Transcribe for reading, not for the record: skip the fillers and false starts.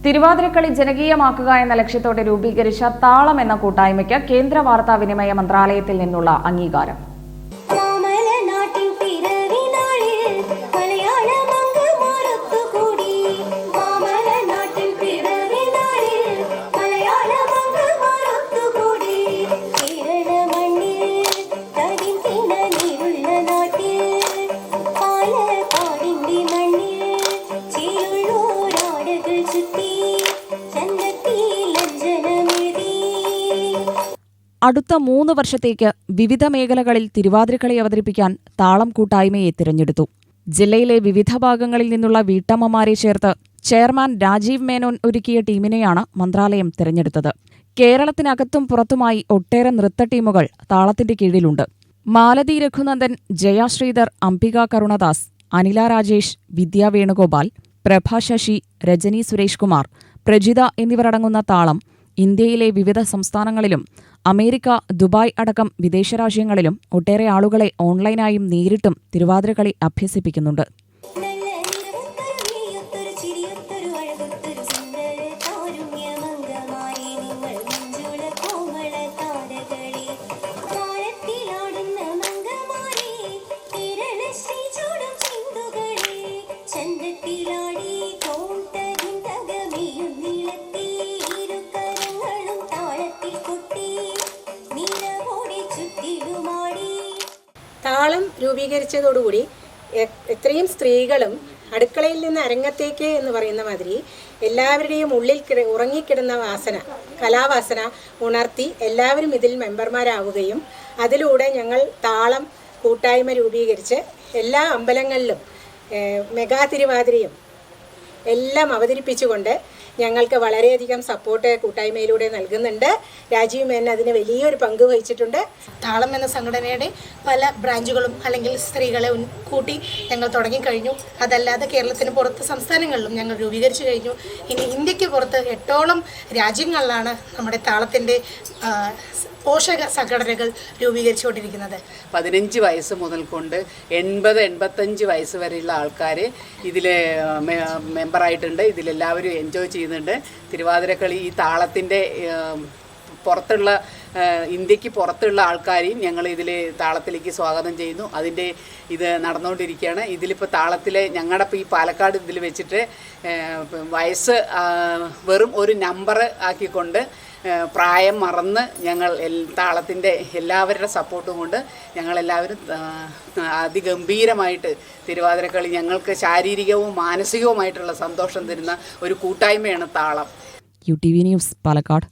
തിരുവാതിരക്കളി ജനകീയമാക്കുക എന്ന ലക്ഷ്യത്തോടെ രൂപീകരിച്ച താളം എന്ന കൂട്ടായ്മയ്ക്ക് കേന്ദ്ര വാർത്താവിനിമയ മന്ത്രാലയത്തിൽ നിന്നുള്ള അംഗീകാരം. അടുത്ത 3 വർഷത്തേക്ക് വിവിധ മേഖലകളിൽ തിരുവാതിരക്കളി അവതരിപ്പിക്കാൻ താളം കൂട്ടായ്മയെ തിരഞ്ഞെടുത്തു. ജില്ലയിലെ വിവിധ ഭാഗങ്ങളിൽ നിന്നുള്ള വീട്ടമ്മമാരെ ചേർത്ത് ചെയർമാൻ രാജീവ് മേനോൻ ഒരുക്കിയ ടീമിനെയാണ് മന്ത്രാലയം തിരഞ്ഞെടുത്തത്. കേരളത്തിനകത്തും പുറത്തുമായി ഒട്ടേറെ നൃത്ത ടീമുകൾ താളത്തിന്റെ കീഴിലുണ്ട്. മാലതി രഘുനന്ദൻ, ജയ ശ്രീധർ, അംബിക കരുണദാസ്, അനില രാജേഷ്, വിദ്യ വേണുഗോപാൽ, പ്രഭ ശശി, രജനി സുരേഷ് കുമാർ, പ്രജിത എന്നിവരടങ്ങുന്ന താളം ഇന്ത്യയിലെ വിവിധ സംസ്ഥാനങ്ങളിലും അമേരിക്ക, ദുബായ് അടക്കം വിദേശ രാജ്യങ്ങളിലും ഒട്ടേറെ ആളുകളെ ഓൺലൈനായും നേരിട്ടും തിരുവാതിരക്കളി അഭ്യസിപ്പിക്കുന്നുണ്ട്. താളം രൂപീകരിച്ചതോടുകൂടി എത്രയും സ്ത്രീകളും അടുക്കളയിൽ നിന്ന് അരങ്ങത്തേക്ക് എന്ന് പറയുന്ന മാതിരി എല്ലാവരുടെയും ഉള്ളിൽ ഉറങ്ങിക്കിടന്ന വാസന, കലാവാസന ഉണർത്തി എല്ലാവരും ഇതിൽ മെമ്പർമാരാവുകയും അതിലൂടെ ഞങ്ങൾ താളം കൂട്ടായ്മ രൂപീകരിച്ച് എല്ലാ അമ്പലങ്ങളിലും മെഗാ തിരുവാതിരയും എല്ലാം അവതരിപ്പിച്ചുകൊണ്ട് ഞങ്ങൾക്ക് വളരെയധികം സപ്പോർട്ട് കൂട്ടായ്മയിലൂടെ നൽകുന്നുണ്ട്. രാജീവ് മേനൻ അതിന് വലിയൊരു പങ്ക് വഹിച്ചിട്ടുണ്ട്. താളം എന്ന സംഘടനയുടെ പല ബ്രാഞ്ചുകളും അല്ലെങ്കിൽ സ്ത്രീകളെ കൂട്ടി ഞങ്ങൾ തുടങ്ങിക്കഴിഞ്ഞു. അതല്ലാതെ കേരളത്തിന് പുറത്ത് സംസ്ഥാനങ്ങളിലും ഞങ്ങൾ രൂപീകരിച്ചു കഴിഞ്ഞു. ഇനി ഇന്ത്യക്ക് പുറത്ത് 8ഓളം രാജ്യങ്ങളിലാണ് നമ്മുടെ താളത്തിൻ്റെ പോഷക സംഘടനകൾ രൂപീകരിച്ചുകൊണ്ടിരിക്കുന്നത്. 15 വയസ്സ് മുതൽ കൊണ്ട് 80-85 വയസ്സ് വരെയുള്ള ആൾക്കാർ ഇതിൽ മെമ്പറായിട്ടുണ്ട്. ഇതിലെല്ലാവരും എൻജോയ് ചെയ്യുന്നുണ്ട്. തിരുവാതിരക്കളി ഈ താളത്തിൻ്റെ പുറത്തുള്ള ഇന്ത്യക്ക് പുറത്തുള്ള ആൾക്കാരെയും ഞങ്ങൾ ഇതിൽ താളത്തിലേക്ക് സ്വാഗതം ചെയ്യുന്നു. അതിൻ്റെ ഇത് നടന്നുകൊണ്ടിരിക്കുകയാണ്. ഇതിലിപ്പോൾ താളത്തിലെ ഞങ്ങളുടെ ഇപ്പോൾ ഈ പാലക്കാട് ഇതിൽ വെച്ചിട്ട് വയസ്സ് വെറും ഒരു നമ്പർ ആക്കിക്കൊണ്ട് പ്രായം മറന്ന് ഞങ്ങൾ താളത്തിൻ്റെ എല്ലാവരുടെ സപ്പോർട്ടും കൊണ്ട് ഞങ്ങളെല്ലാവരും അതിഗംഭീരമായിട്ട് തിരുവാതിരക്കളി ഞങ്ങൾക്ക് ശാരീരികവും മാനസികവുമായിട്ടുള്ള സന്തോഷം തരുന്ന ഒരു കൂട്ടായ്മയാണ് താളം. UTV news, Palakkad.